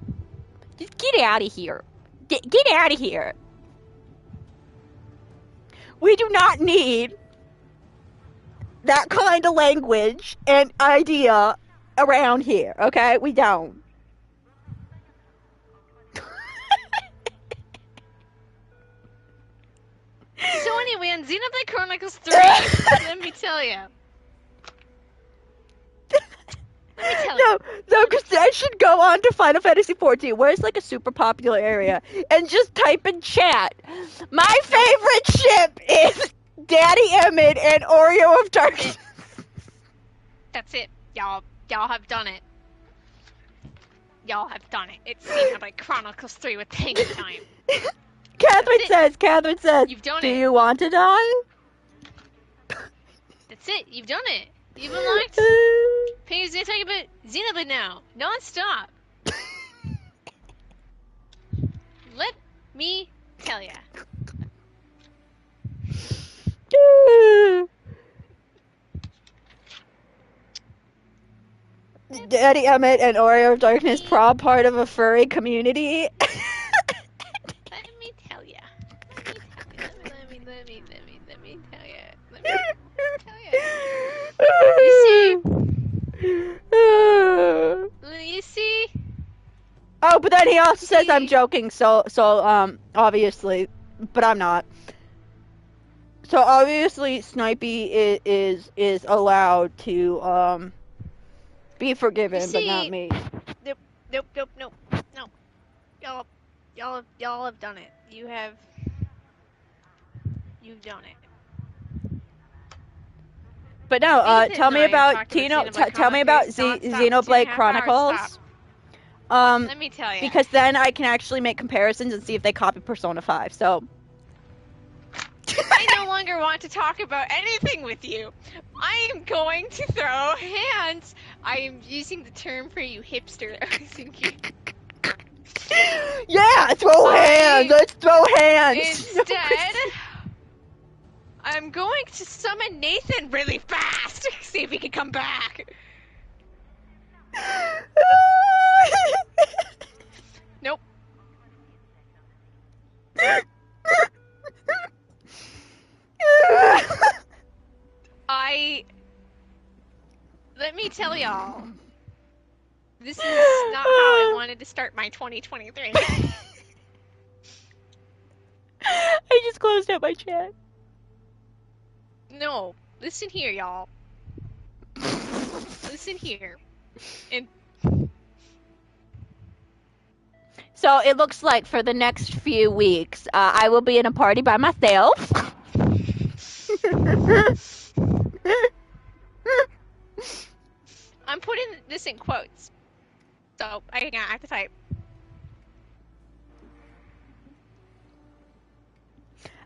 Just get out of here. Get out of here. We do not need that kind of language and idea around here, okay? We don't. So anyway, on Xenoblade Chronicles 3, let me tell you. No, because I should go on to Final Fantasy 14, where it's like a super popular area, and just type in chat. My favorite ship is Daddy Emmett and Oreo of Darkness. That's it. Y'all have done it. Y'all have done it. It's Xenoblade Chronicles 3 with Tank Time. Catherine says, You've done do it. you want to die? That's it. You've done it. You've unlocked. Payne's gonna talk about Xenoblade now, non-stop. Let me tell ya. Daddy Emmett and Oreo of Darkness, proud part of a furry community. Let me tell ya. Let me tell ya. Let me tell ya. You see? Oh, but then he also says I'm joking, so obviously, but I'm not. So obviously, Snipey is allowed to be forgiven, but not me. Nope. No. Y'all have done it. You've done it. But no, Nathan tell me and I have about talked about tell me about Xenoblade Xenoblade Chronicles. Chronicles. Let me tell you. Because then I can actually make comparisons and see if they copy Persona 5. So I no longer want to talk about anything with you. I am going to throw hands. I am using the term for you hipster. I was thinking. Yeah, throw hands. Let's throw hands. Instead, I'm going to summon Nathan really fast. See if he can come back. Nope. Let me tell y'all, this is not how I wanted to start my 2023. I just closed out my chat. No, listen here, y'all. Listen here. And So it looks like for the next few weeks, I will be in a party by myself. I'm putting this in quotes, so I have to type.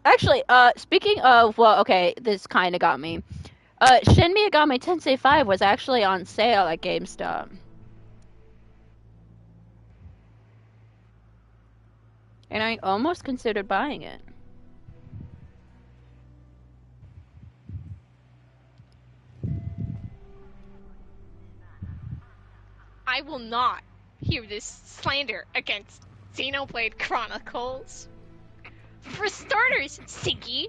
Actually, speaking of, well, okay, this kind of got me. Shin Megami Tensei 5 was actually on sale at GameStop. And I almost considered buying it. I will not hear this slander against Xenoblade Chronicles. For starters, Sinky.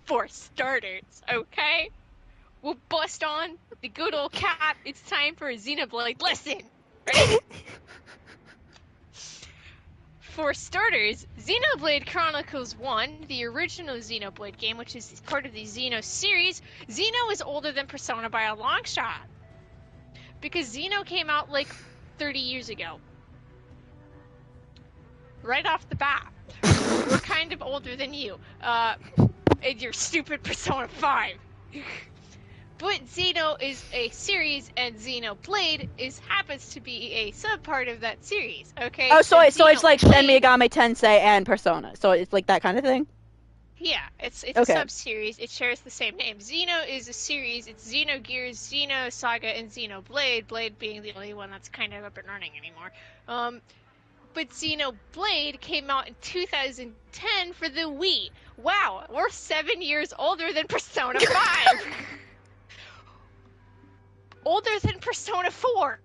For starters, okay? We'll bust on the good old cap. It's time for a Xenoblade lesson. Ready? For starters, Xenoblade Chronicles 1, the original Xenoblade game, which is part of the Xeno series, Xeno is older than Persona by a long shot. Because Xeno came out like 30 years ago. Right off the bat. We're kind of older than you. And your stupid Persona 5. But Xeno is a series, and Xenoblade happens to be a sub-part of that series, okay? Oh, so it's like Shin Xenoblade- Megami Tensei and Persona. So it's like that kind of thing? Yeah, it's Okay. a sub-series. It shares the same name. Xeno is a series. It's Xenogears, Xenosaga, and Xenoblade. Blade being the only one that's kind of up and running anymore. But Xenoblade came out in 2010 for the Wii. Wow, we're 7 years older than Persona 5. Older than Persona 4.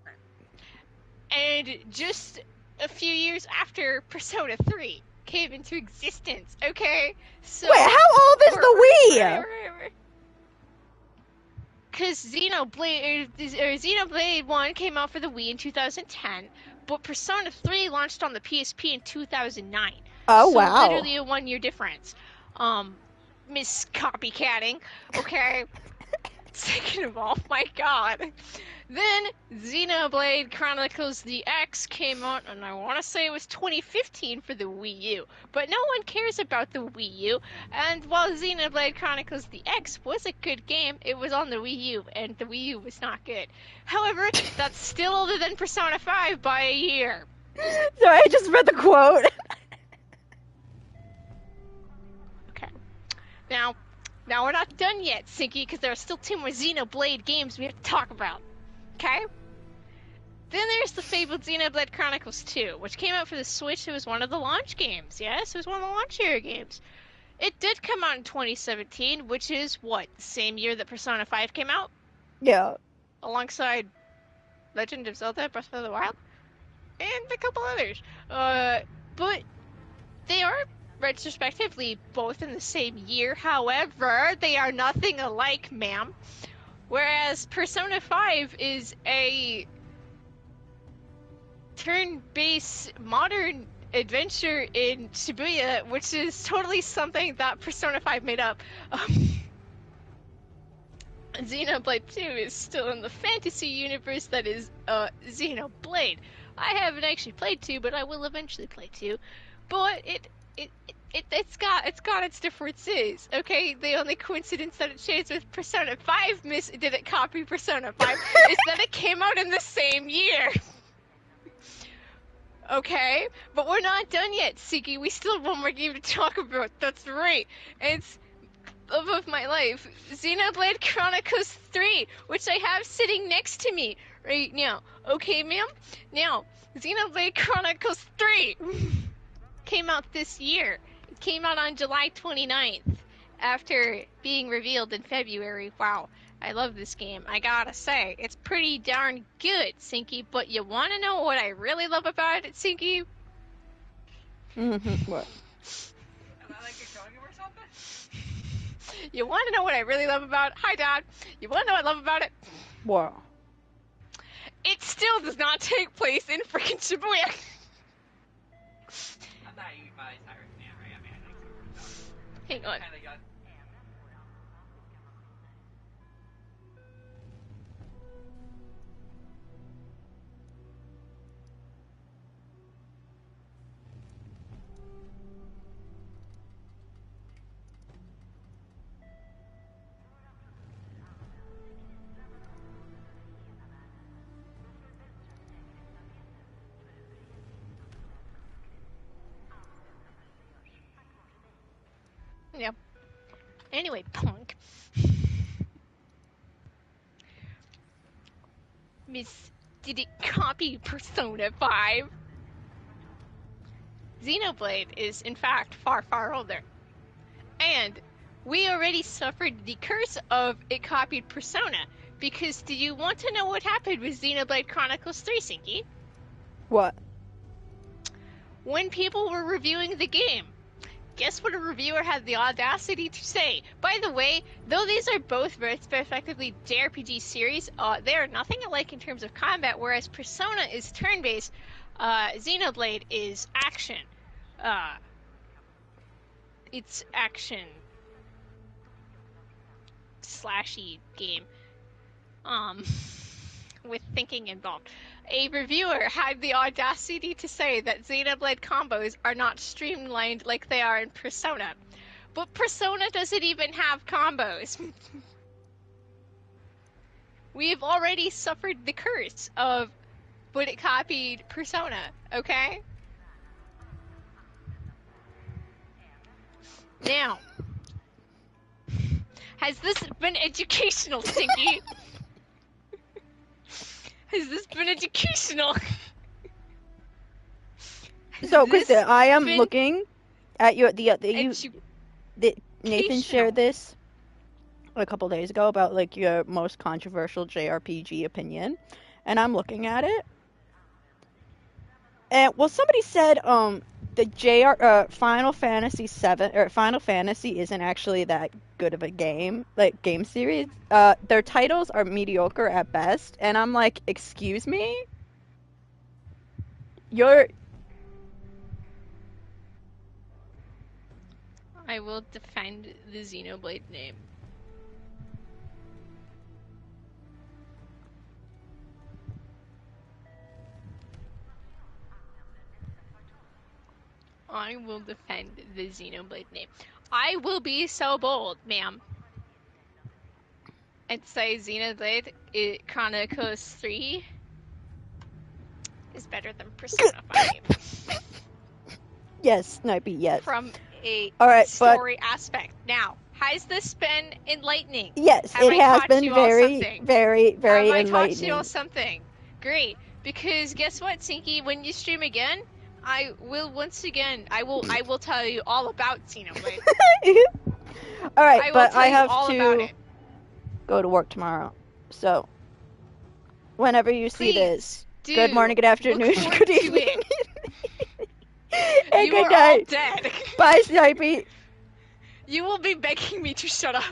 And just a few years after Persona 3 came into existence, okay? So Wait, how old is the Wii? Because Xenoblade 1 came out for the Wii in 2010, but Persona 3 launched on the PSP in 2009. Oh, so wow. Literally a 1 year difference. Miss Copycatting, okay? Second of all, my god. Then Xenoblade Chronicles DX came out, and I want to say it was 2015 for the Wii U. But no one cares about the Wii U, and while Xenoblade Chronicles DX was a good game, it was on the Wii U, and the Wii U was not good. However, that's still older than Persona 5 by a year. Sorry, I just read the quote. Okay. Now we're not done yet, Sinky, because there are still 2 more Xenoblade games we have to talk about. Okay? Then there's the fabled Xenoblade Chronicles 2, which came out for the Switch. It was one of the launch games. Yes, it was one of the launch year games. It did come out in 2017, which is, what, the same year that Persona 5 came out? Yeah. Alongside Legend of Zelda Breath of the Wild? And a couple others. But they are retrospectively both in the same year. However, they are nothing alike, ma'am. Whereas Persona 5 is a turn-based modern adventure in Shibuya, which is totally something that Persona 5 made up. Xenoblade 2 is still in the fantasy universe that is Xenoblade. I haven't actually played 2, but I will eventually play 2. But it's got its differences, okay? The only coincidence that it shares with Persona 5 didn't copy Persona 5 is that it came out in the same year. Okay? But we're not done yet, Siki. We still have one more game to talk about. That's right. It's love of my life. Xenoblade Chronicles 3, which I have sitting next to me right now. Okay, ma'am? Now, Xenoblade Chronicles 3. came out this year. It came out on July 29th, after being revealed in February. Wow, I love this game. I gotta say, it's pretty darn good, Sinky. But you wanna know what I really love about it, Sinky? What? You wanna know what I really love about it? Hi, Dad. You wanna know what I love about it? What? It still does not take place in freaking Shibuya. Hang on. Yep. Anyway, punk. Miss, did it copy Persona 5? Xenoblade is, in fact, far, far older. And we already suffered the curse of it copied Persona. Because do you want to know what happened with Xenoblade Chronicles 3, Sinky? What? When people were reviewing the game, guess what a reviewer had the audacity to say? By the way, though these are both effectively JRPG series, they are nothing alike in terms of combat, whereas Persona is turn-based, Xenoblade is action. It's action slashy game. With thinking involved. A reviewer had the audacity to say that Xenoblade combos are not streamlined like they are in Persona. But Persona doesn't even have combos. We've already suffered the curse of, but it copied Persona, okay? Now, has this been educational, Sinky? Has this been educational? So, Krista, I am looking at your Nathan Educational. shared this a couple days ago about like your most controversial JRPG opinion, and I'm looking at it. And well, somebody said the Final Fantasy 7 or Final Fantasy isn't actually that good of a game, like game series. Their titles are mediocre at best, and I'm like, excuse me? I will defend the Xenoblade name. I will defend the Xenoblade name. I will be so bold, ma'am, and say Xenoblade Chronicles 3 is better than Persona 5. Yes, Snipey, yes. From a Alright, story aspect. Now, has this been enlightening? Yes, Have it I has taught been you all very, something? very, very Have I enlightening. taught you all something? Great. Because guess what, Sinky? When you stream again, I will tell you all about Xenoblade. Alright, but tell I you have all about to it. go to work tomorrow. So, whenever you see this, Do good morning, good afternoon, look forward good to evening. it. And You good are all night. dead. Bye, Snipey. You will be begging me to shut up.